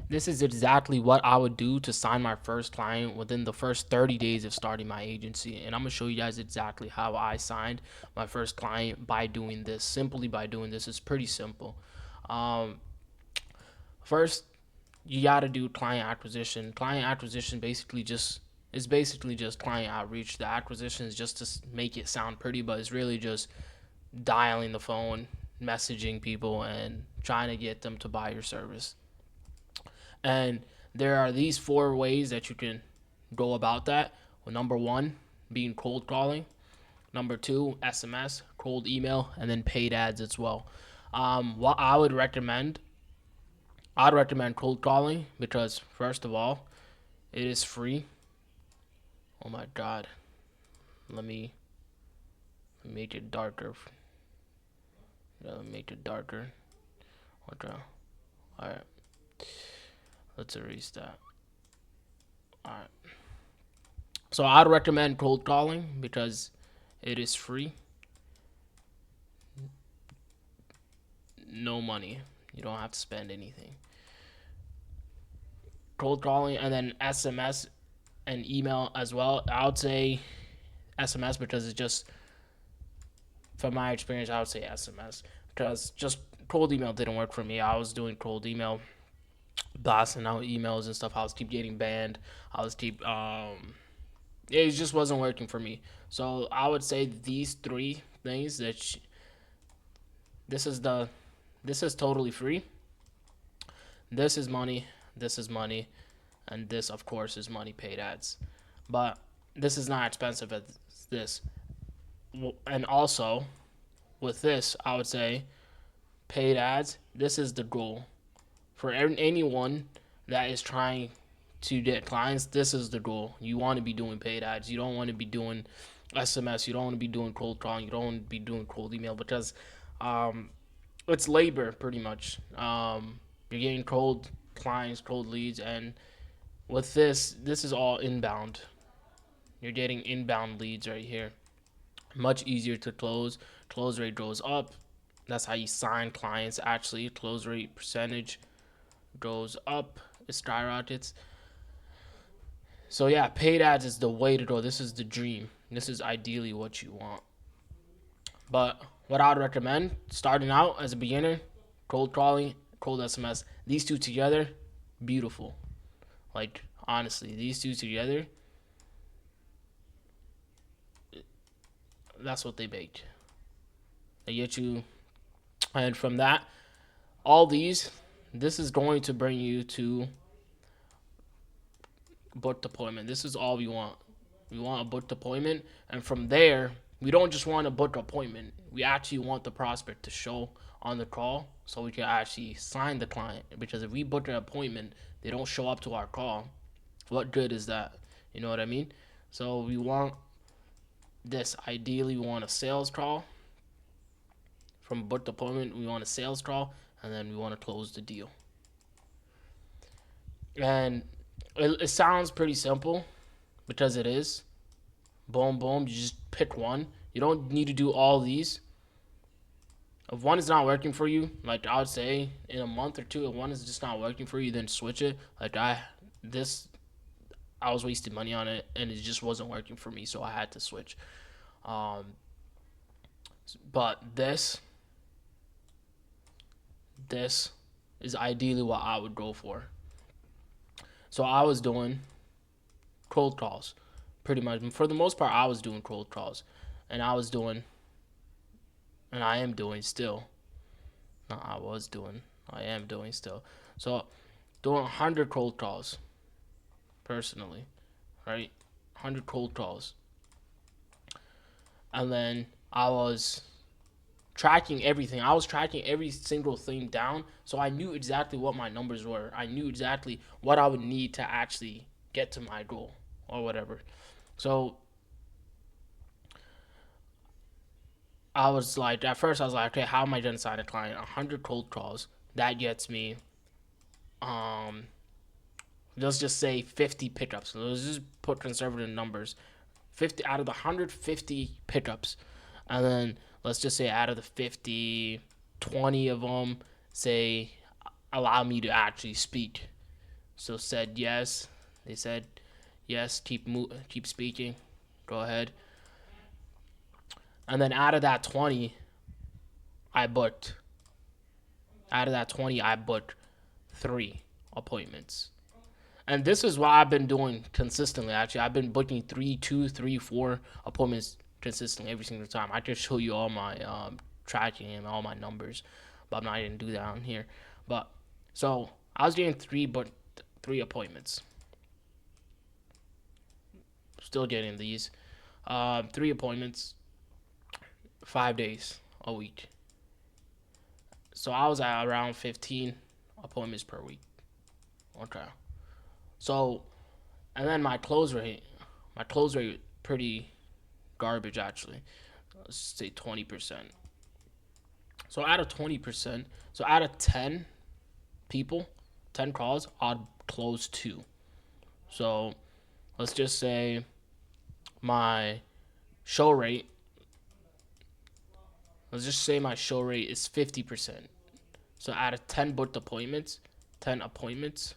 This is exactly what I would do to sign my first client within the first 30 days of starting my agency. And I'm going to show you guys exactly how I signed my first client by doing this. Simply by doing this. It's pretty simple. Um, First, you got to do client acquisition. Client acquisition basically just client outreach. The acquisition is just to make it sound pretty, but it's really just dialing the phone, messaging people, and trying to get them to buy your service. And there are these four ways that you can go about that. Well, number one, being cold calling. Number two, SMS, cold email, and then paid ads as well. What I'd recommend cold calling because first of all, it is free. Oh my god, let me make it darker. Let me make it darker. Okay, all right. Let's erase that. All right. So I'd recommend cold calling because it is free, no money. You don't have to spend anything. Cold calling and then SMS and email as well. I would say SMS because it's just, from my experience, I would say SMS because just cold email didn't work for me. I was doing cold email, blasting out emails and stuff. I was keep getting banned. I was keep it just wasn't working for me. So I would say these three things this is the this is totally free. This is money. This is money, and this of course is money paid ads. But this is not expensive as this. And also with this, I would say paid ads. This is the goal for anyone that is trying to get clients. This is the goal. You want to be doing paid ads. You don't want to be doing SMS. You don't want to be doing cold calling. You don't want to be doing cold email because um, it's labor pretty much. You're getting cold clients, cold leads, and with this is all inbound. You're getting inbound leads right here. Much easier to close. Close rate goes up. That's how you sign clients. Actually, close rate percentage goes up. It skyrockets. So yeah, paid ads is the way to go. This is the dream. This is ideally what you want. But what I would recommend starting out as a beginner, cold calling, cold SMS, these two together, beautiful. Like honestly, these two together, that's what they make. They get you, and from that, all these, this is going to bring you to booked appointment. This is all we want. We want a booked appointment, and from there, we don't just want a booked appointment. We actually want the prospect to show on the call so we can actually sign the client. Because if we book an appointment, they don't show up to our call. What good is that? You know what I mean? So we want this. Ideally, we want a sales call. From a booked appointment, we want a sales call, and then we want to close the deal. And it sounds pretty simple because it is. Boom, boom. You just pick one. You don't need to do all these. If one is not working for you, like I would say in a month or two, if one is just not working for you, then switch it. Like this, I was wasting money on it, and it just wasn't working for me, so I had to switch. Um, but this is ideally what I would go for. So I was doing cold calls, pretty much. For the most part, I was doing cold calls, and I am doing still. No, I am doing still. So doing 100 cold calls personally, right? 100 cold calls, and then I was tracking everything. I was tracking every single thing down, so I knew exactly what my numbers were. I knew exactly what I would need to actually get to my goal or whatever. So I was like, at first I was like, okay, how am I gonna sign a client? 100 cold calls. That gets me, um, let's just say 50 pickups. Let's just put conservative numbers. 50 out of the 150 pickups, and then let's just say out of the 50, 20 of them say allow me to actually speak. So said yes. They said yes. Keep speaking. Go ahead. And then out of that 20, I booked. Out of that 20, I booked 3 appointments. And this is what I've been doing consistently. Actually, I've been booking 3, 2, 3, 4 appointments consistently every single time. I just show you all my tracking and all my numbers, but I'm not gonna do that on here. But so I was getting 3 appointments. Still getting these 3 appointments, 5 days a week. So I was at around 15 appointments per week. Okay. So and then my close rate pretty garbage actually. Let's say 20%. So out of 20%, so out of 10 people, 10 calls, I'd close 2. So let's just say my show rate, let's just say my show rate is 50%. So out of 10 booked appointments, 10 appointments,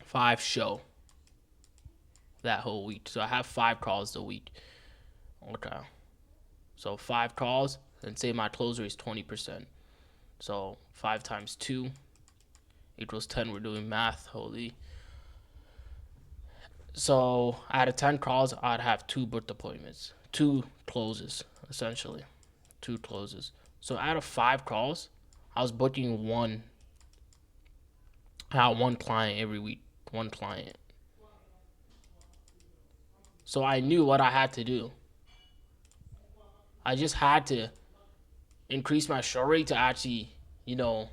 5 show that whole week. So I have 5 calls a week. Okay. So 5 calls, and say my close rate is 20%. So 5 times 2 equals 10. We're doing math. Holy. So out of 10 calls, I'd have 2 booked appointments, 2 closes, essentially. 2 closes. So out of 5 calls, I was booking one client every week. One client. So I knew what I had to do. I just had to increase my show rate to actually, you know,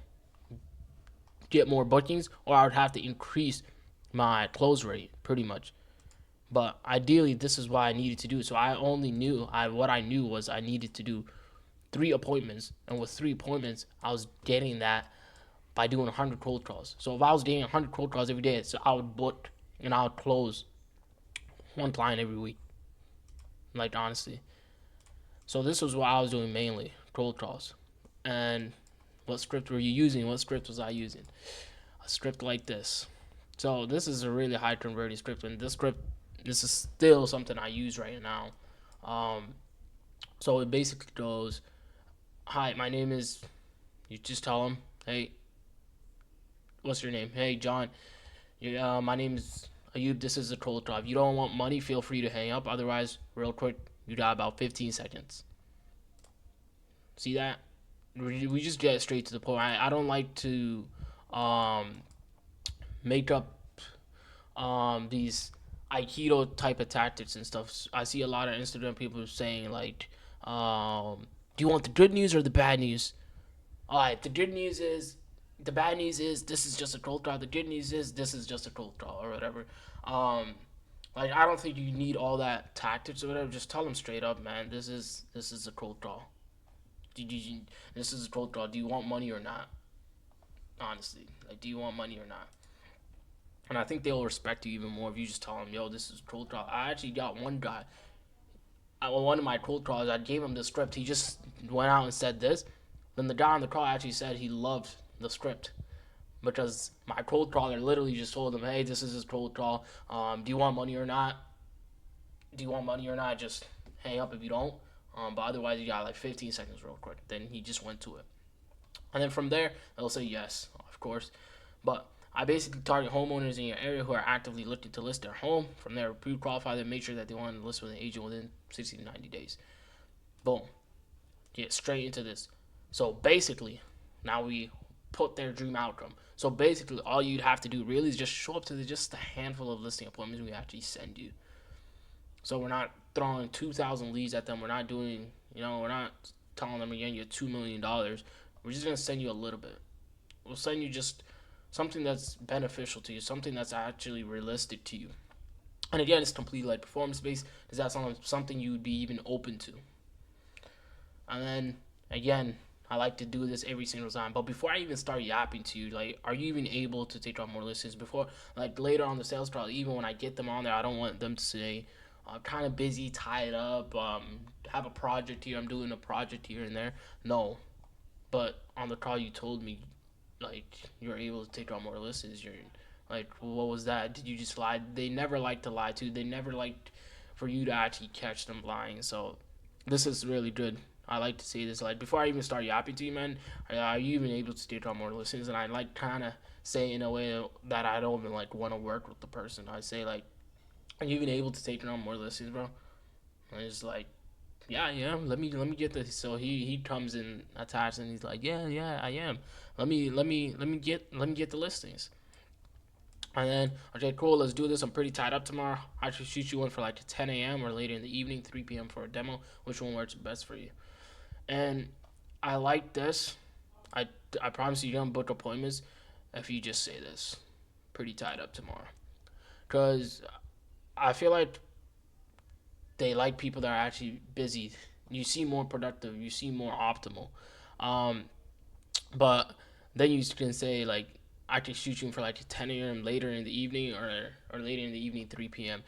get more bookings, or I would have to increase my close rate pretty much. But ideally, this is what I needed to do. So I only knew what I knew was I needed to do 3 appointments, and with 3 appointments, I was getting that by doing 100 cold calls. So if I was getting 100 cold calls every day, so I would book and I would close one client every week. Like honestly, so this was what I was doing mainly, cold calls. And what script were you using? What script was I using? A script like this. So this is a really high converting script, and this is still something I use right now. Um, so it basically goes, "Hi, my name is." You just tell them, "Hey, what's your name?" "Hey, John. Yeah, my name is Ayub. This is a cold call. If you don't want money, feel free to hang up. Otherwise, real quick, you got about 15 seconds." See that? We just get straight to the point. I don't like to um, make up these aikido type of tactics and stuff. I see a lot of Instagram people saying like, "Do you want the good news or the bad news?" All right, the bad news is this is just a cold call. The good news is this is just a cold call or whatever. Um, like I don't think you need all that tactics or whatever. Just tell them straight up, man. This is a cold call. This is a cold call. Do you want money or not? Honestly, like, do you want money or not? And I think they'll respect you even more if you just tell them, "Yo, this is cold call." I actually got one guy. One of my cold calls, I gave him the script. He just went out and said this. Then the guy on the call actually said he loved the script because my cold caller literally just told him, "Hey, this is his cold call. Do you want money or not? Do you want money or not? Just hang up if you don't. But otherwise, you got like 15 seconds real quick." Then he just went to it. And then from there, they'll say yes, of course. But I basically target homeowners in your area who are actively looking to list their home. From there, pre-qualify them, make sure that they want to list with an agent within 60 to 90 days. Boom. Get straight into this. So basically, now we put their dream outcome. So basically, all you'd have to do really is just show up to just a handful of listing appointments we actually send you. So we're not throwing 2,000 leads at them. We're not doing, we're not telling them again you're $2 million. We're just gonna send you a little bit. We'll send you just something that's beneficial to you, something that's actually realistic to you. And again, it's completely like performance based. Is that something you would be even open to? And then again, I like to do this every single time. But before I even start yapping to you, like, are you even able to take on more listings? Before, like, later on the sales call, even when I get them on there, I don't want them to say, "I'm kind of busy, tied up, have a project here, I'm doing a project here and there." No. But on the call, you told me like you're able to take on more listings. You're like, what was that? Did you just lie? They never like to lie to. They never liked for you to actually catch them lying. So this is really good. I like to say this, like, before I even start yapping to you, man, are you even able to take on more listings? And I like kind of say in a way that I don't even like want to work with the person. I say like, are you even able to take on more listings, bro? And it's like, yeah, yeah. Let me get this. So he comes in attached and he's like, yeah, yeah, I am. Let me get the listings. And then, okay, cool, let's do this. I'm pretty tied up tomorrow. I should shoot you one for like 10 a.m. or later in the evening, 3 p.m. for a demo. Which one works best for you? And I like this. I, I promise you don't book appointments if you just say this. Pretty tied up tomorrow. Because I feel like they like people that are actually busy. You seem more productive. You seem more optimal. Um, but then you can say like I can shoot you for like 10 a.m. later in the evening or later in the evening 3 p.m.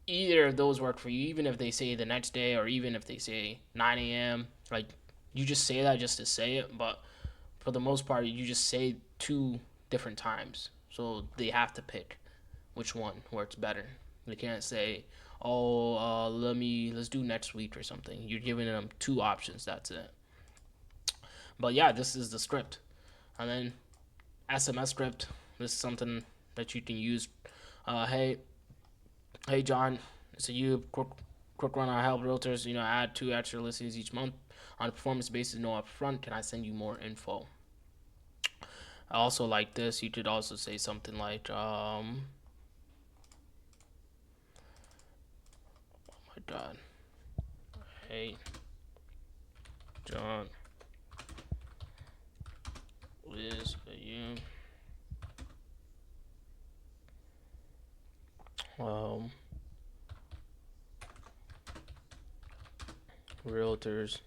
Either of those work for you, even if they say the next day or even if they say 9 a.m. Like you just say that just to say it, but for the most part you just say two different times, so they have to pick which one works better. They can't say, "Oh, let's do next week" or something. You're giving them two options. That's it. But yeah, this is the script, and then SMS script. This is something that you can use. Hey, hey, John. So you quick run. I help realtors. Add two extra listings each month on a performance basis. No upfront. Can I send you more info? I also like this. You could also say something like, oh my God. Hey, John. Is you um realtors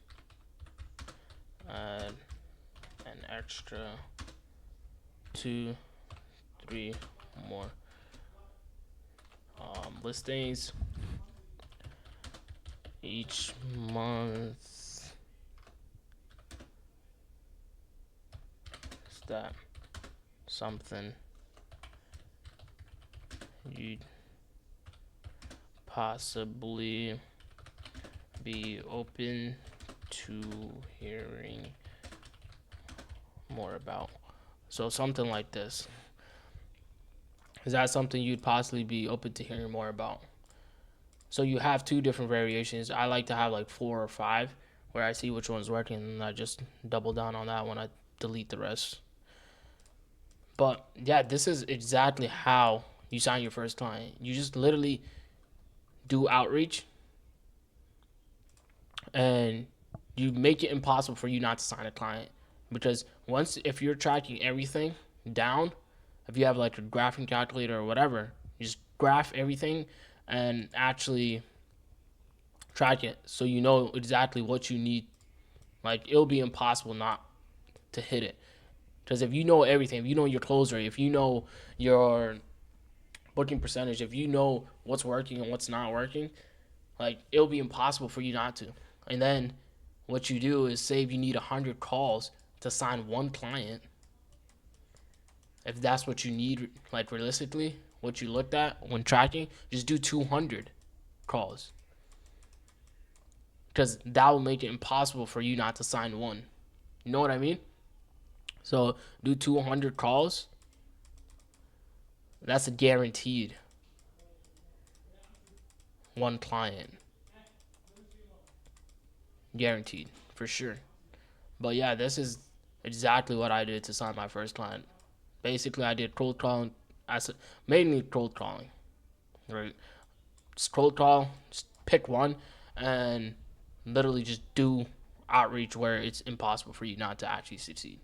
add an extra 2, 3 more listings each month. Is that something you'd possibly be open to hearing more about? So something like this. Is that something you'd possibly be open to hearing more about? So you have two different variations. I like to have like 4 or 5 where I see which one's working and I just double down on that one. I delete the rest. But yeah, this is exactly how you sign your first client. You just literally do outreach and you make it impossible for you not to sign a client. Because if you're tracking everything down, if you have like a graphing calculator or whatever, you just graph everything and actually track it so you know exactly what you need. Like it'll be impossible not to hit it. Because if you know everything, if you know your close rate, if you know your booking percentage, if you know what's working and what's not working, like it'll be impossible for you not to. And then what you do is say if you need 100 calls to sign one client, if that's what you need, like realistically, what you looked at when tracking, just do 200 calls. Because that will make it impossible for you not to sign one. You know what I mean? So do 200 calls. That's a guaranteed one client. Guaranteed, for sure. But yeah, this is exactly what I did to sign my first client. Basically, I did cold calling, mainly cold calling. Right? Just cold call, just pick one, and literally just do outreach where it's impossible for you not to actually succeed.